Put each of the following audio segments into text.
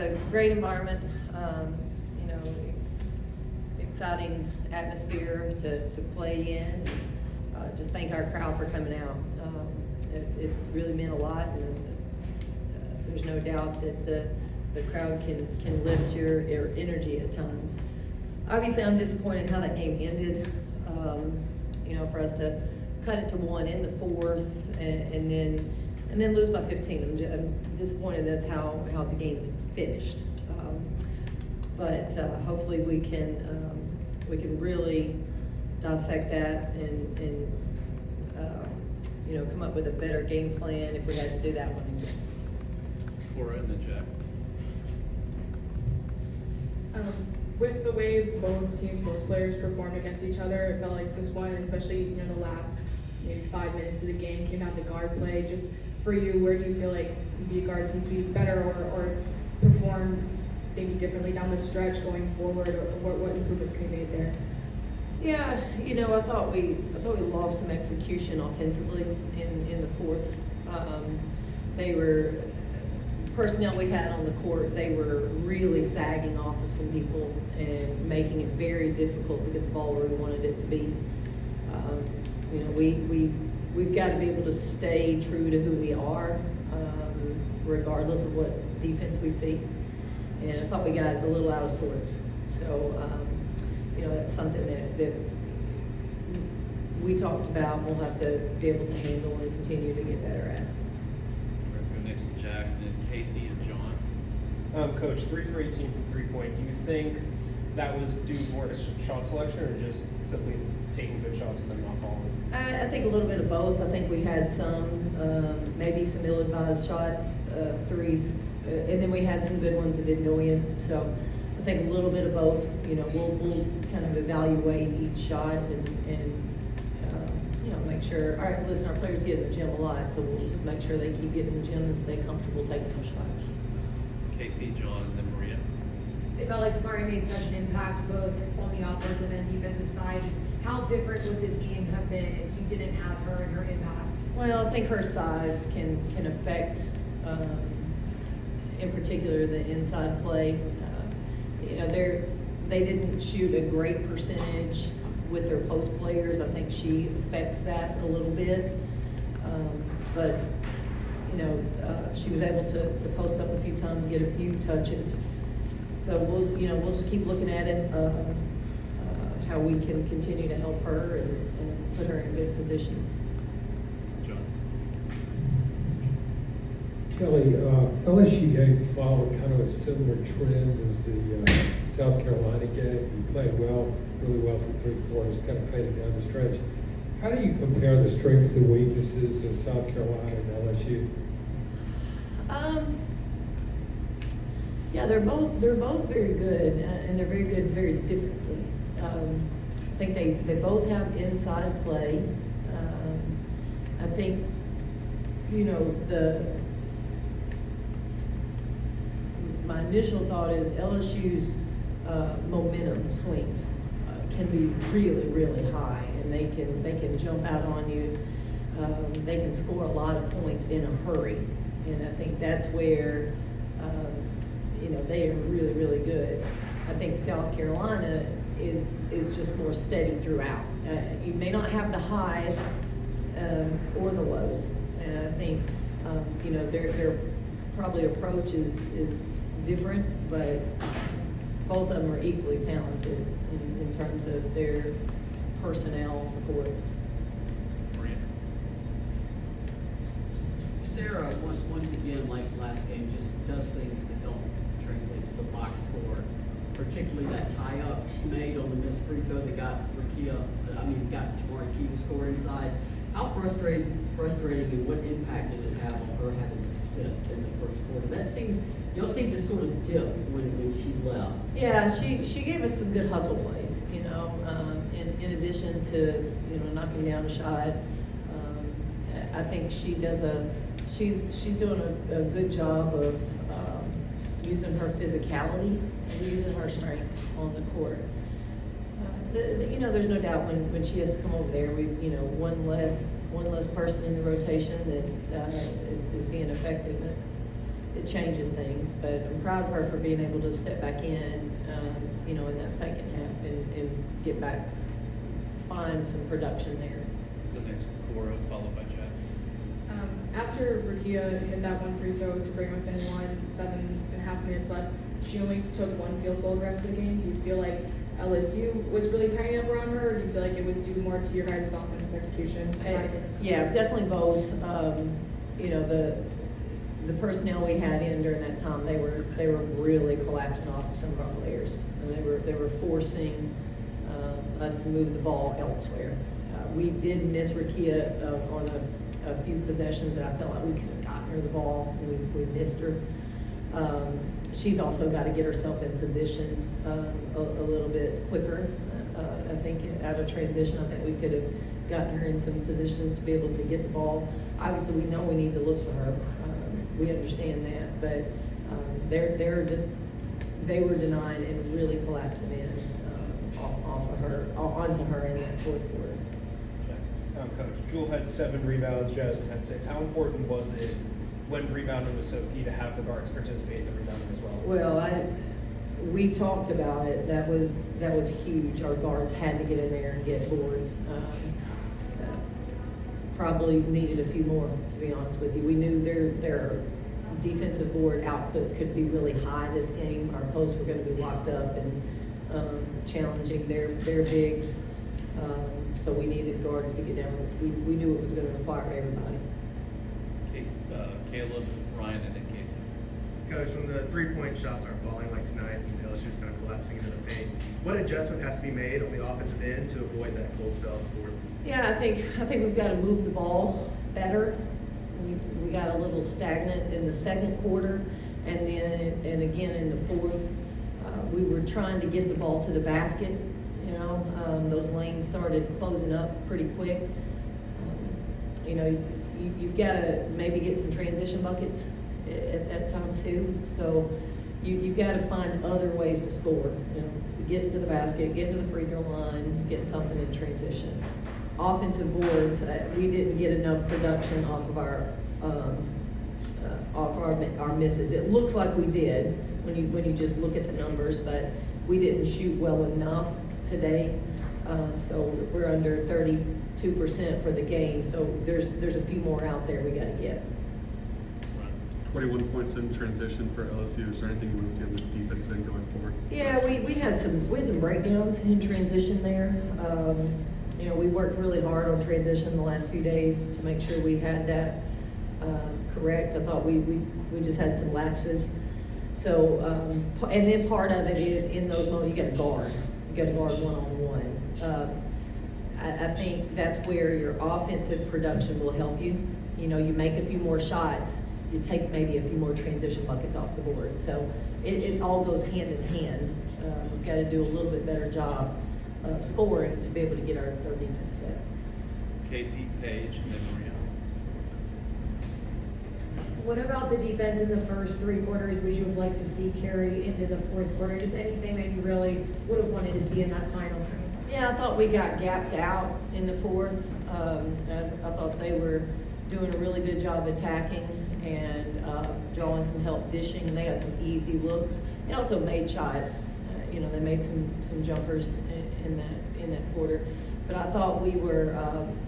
a great environment, you know, exciting atmosphere to play in. Just thank our crowd for coming out. It really meant a lot, and there's no doubt that the crowd can lift your energy at times. Obviously, I'm disappointed how that game ended. You know, for us to cut it to 1 in the fourth and then lose by 15. I'm disappointed that's how the game finished. But hopefully we can really dissect that and you know, come up with a better game plan if we had to do that one again. Laura and then Jack. With the way both teams, most players performed against each other, it felt like this one, especially, you know, the last maybe 5 minutes of the game, came down to guard play. Just for you, where do you feel like maybe guards need to be better or perform maybe differently down the stretch going forward, or what improvements can be made there? Yeah, you know, I thought we lost some execution offensively in the fourth. They were personnel we had on the court. They were really sagging off of some people and making it very difficult to get the ball where we wanted it to be. You know, we've got to be able to stay true to who we are, regardless of what defense we see. And I thought we got a little out of sorts. So, you know, that's something that we talked about. We'll have to be able to handle and continue to get better at. We're going to go next to Jack, then Casey and John. Coach, 3 for 18 from 3-point. Do you think that was due more to shot selection or just simply taking good shots and then not falling? I think a little bit of both. I think we had some, maybe some ill-advised shots, threes, and then we had some good ones that didn't go in. So I think a little bit of both. You know, we'll kind of evaluate each shot and you know, make sure. All right, listen, our players get in the gym a lot, so we'll just make sure they keep getting in the gym and stay comfortable taking those shots. Casey, John, and then Maria. It felt like Tamari made such an impact both on the offensive and defensive side. Just how different would this game have been if you didn't have her and her impact? Well, I think her size can affect, in particular, the inside play. You know, they didn't shoot a great percentage with their post players. I think she affects that a little bit. But, you know, she was able to post up a few times and get a few touches. So we'll just keep looking at it, how we can continue to help her and put her in good positions. John. Kelly, LSU game followed kind of a similar trend as the South Carolina game. You played well, really well for 3 quarters, kind of faded down the stretch. How do you compare the strengths and weaknesses of South Carolina and LSU? Yeah, they're both very good, and they're very good very differently. I think they both have inside play. I think, you know, my initial thought is LSU's momentum swings can be really, really high, and they can jump out on you. They can score a lot of points in a hurry, and I think that's where you know, they are really, really good. I think South Carolina is just more steady throughout. You may not have the highs or the lows, and I think you know, their probably approach is different, but both of them are equally talented in terms of their personnel on the court. Maria. Sarah, once again, like last game, just does things that don't translate to the box score, particularly that tie-up she made on the missed free throw that got Tamari Key to score inside. How frustrating and what impact did it have on her having to sit in the first quarter? Y'all seemed to sort of dip when she left. Yeah, she gave us some good hustle plays, you know, in addition to, you know, knocking down a shot. I think she's doing a good job of using her physicality and using her strength on the court. You know, there's no doubt when she has to come over there, you know, one less person in the rotation that is being effective. it changes things, but I'm proud of her for being able to step back in, you know, in that second half and get back, find some production there. The next Cora, followed by Jack. After Rakia hit that one free throw to bring within 7.5 minutes left, she only took one field goal the rest of the game. Do you feel like LSU was really tightening up around her, or do you feel like it was due more to your guys' offensive execution? Yeah, definitely both. You know, the personnel we had in during that time, they were really collapsing off of some of our players, and they were forcing us to move the ball elsewhere. We did miss Rakia on a few possessions that I felt like we could have gotten her the ball. We missed her. She's also got to get herself in position a little bit quicker. I think out of transition, I think we could have gotten her in some positions to be able to get the ball. Obviously, we know we need to look for her. We understand that, but they were denying and really collapsing in off of her, onto her in that fourth quarter. Coach, Jewel had 7 rebounds, Jasmine had 6. How important was it when rebounding was so key to have the guards participate in the rebounding as well? Well, we talked about it. That was huge. Our guards had to get in there and get boards. Probably needed a few more, to be honest with you. We knew their defensive board output could be really high this game. Our posts were going to be locked up and challenging their bigs. So we needed guards to get down. We knew it was going to require everybody. Caleb, Ryan, and then Casey. Coach, when the 3-point shots aren't falling like tonight and LSU's kind of collapsing into the paint, what adjustment has to be made on the offensive end to avoid that cold spell in the fourth? Yeah, I think we've got to move the ball better. We got a little stagnant in the second quarter, and again in the fourth. We were trying to get the ball to the basket. You know, those lanes started closing up pretty quick. You know, you've got to maybe get some transition buckets at that time too. So you've got to find other ways to score. You know, get to the basket, get to the free throw line, get something in transition. Offensive boards, we didn't get enough production off of our misses. It looks like we did when you just look at the numbers, but we didn't shoot well enough today. So we're under 32% for the game. So there's a few more out there we got to get. 21 points in transition for LSU. Is there anything you want to see on the defensive end going forward? Yeah, we had some breakdowns in transition there. You know, we worked really hard on transition the last few days to make sure we had that correct. I thought we just had some lapses. So, and then part of it is in those moments you got to guard. You got to guard one-on-one. I think that's where your offensive production will help you. You know, you make a few more shots, you take maybe a few more transition buckets off the board. So it all goes hand in hand. We've got to do a little bit better job of scoring to be able to get our defense set. Casey, Paige, and then Maria. What about the defense in the first 3 quarters would you have liked to see carry into the fourth quarter? Just anything that you really would have wanted to see in that final frame? Yeah, I thought we got gapped out in the fourth. I thought they were doing a really good job attacking and drawing some help dishing, and they got some easy looks. They also made shots. You know, they made some jumpers in that quarter. But I thought we were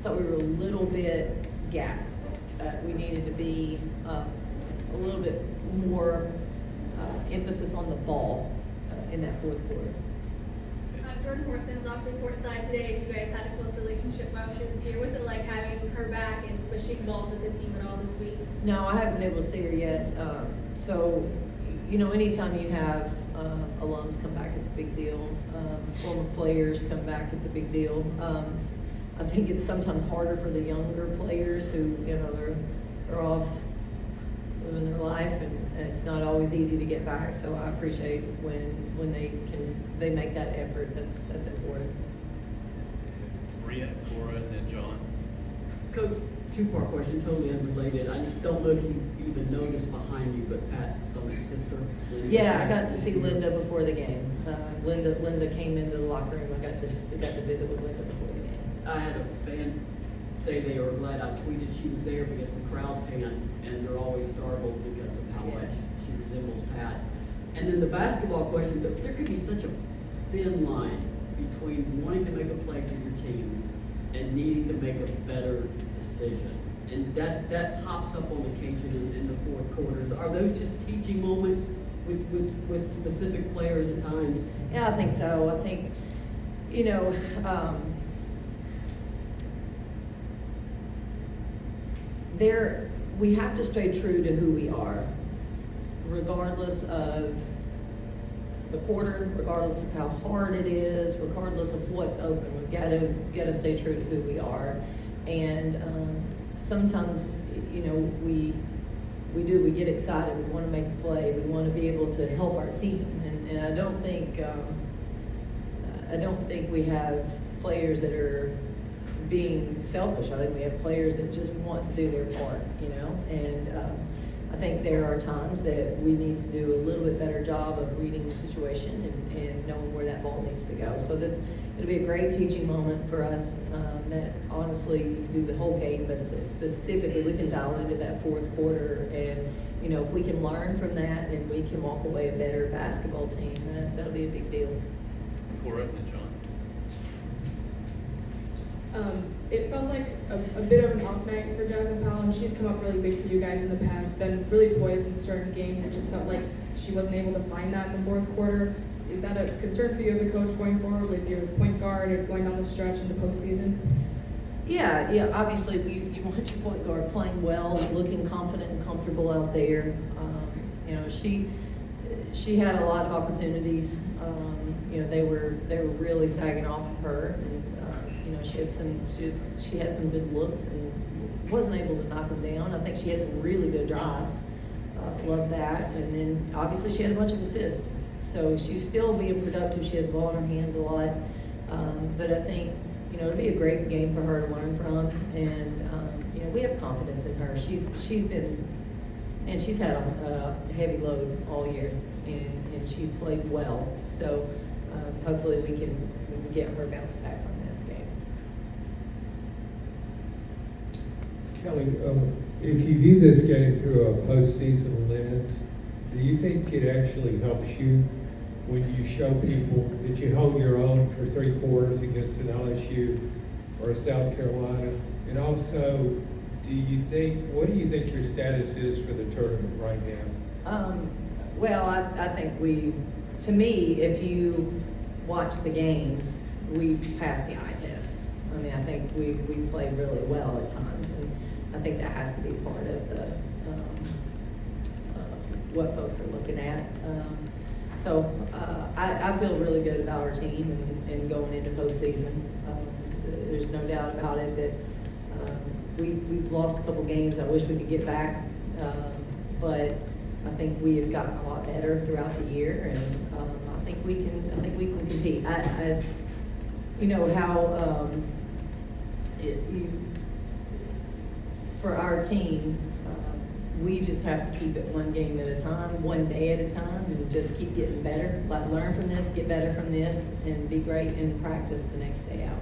a little bit gapped. We needed to be a little bit more emphasis on the ball in that fourth quarter. Jordan Morrison was also courtside today, and you guys had a close relationship while she was here. What's it like having her back, and was she involved with the team at all this week? No, I haven't been able to see her yet. So, you know, anytime you have alums come back, it's a big deal. Former players come back, it's a big deal. I think it's sometimes harder for the younger players who, you know, they're off living their life, and it's not always easy to get back. So I appreciate when they make that effort. That's important. Maria, Cora, and then John. Coach, 2-part question, totally unrelated. I don't know if you even noticed behind you, but Pat, someone's sister. Linda. Yeah, I got to see Linda before the game. Linda came into the locker room. I got to visit with Linda before the game. I had a fan say they were glad I tweeted she was there because the crowd panned, and they're always startled because of how much she resembles Pat. And then the basketball question, there could be such a thin line between wanting to make a play for your team and needing to make a better decision. And that pops up on occasion in the fourth quarter. Are those just teaching moments with specific players at times? Yeah, I think so. I think, you know, we have to stay true to who we are, regardless of the quarter, regardless of how hard it is, regardless of what's open. We've got to stay true to who we are. And sometimes, you know, we get excited. We want to make the play. We want to be able to help our team. And I don't think we have players that are being selfish. I think we have players that just want to do their part, you know. And I think there are times that we need to do a little bit better job of reading the situation and knowing where that ball needs to go. So it'll be a great teaching moment for us. That honestly, you can do the whole game, but specifically we can dial into that fourth quarter. And you know, if we can learn from that and we can walk away a better basketball team, that'll be a big deal. Cora and John. It felt like a bit of an off night for Jasmine Powell, and she's come up really big for you guys in the past, been really poised in certain games. It just felt like she wasn't able to find that in the fourth quarter. Is that a concern for you as a coach going forward with your point guard or going down the stretch into postseason? Yeah. Obviously, you want your point guard playing well, looking confident and comfortable out there. You know, she had a lot of opportunities. You know, they were really sagging off of her, and you know, she had some good looks and wasn't able to knock them down. I think she had some really good drives. Love that. And then obviously she had a bunch of assists. So she's still being productive. She has the ball in her hands a lot. But I think, you know, it'll be a great game for her to learn from. And you know, we have confidence in her. She's had a heavy load all year, and she's played well. So hopefully we can get her bounce back from this game. Kelly, if you view this game through a postseason lens, do you think it actually helps you when you show people that you hold your own for 3 quarters against an LSU or a South Carolina? And also, what do you think your status is for the tournament right now? Well, I think to me, if you watch the games, we passed the eye test. I mean, I think we played really well at times, and I think that has to be part of the what folks are looking at. So I feel really good about our team and going into postseason. There's no doubt about it that we've lost a couple games. I wish we could get back, but I think we have gotten a lot better throughout the year, and I think we can compete. You know how for our team, we just have to keep it one game at a time, one day at a time, and just keep getting better. Like, learn from this, get better from this, and be great in practice the next day out.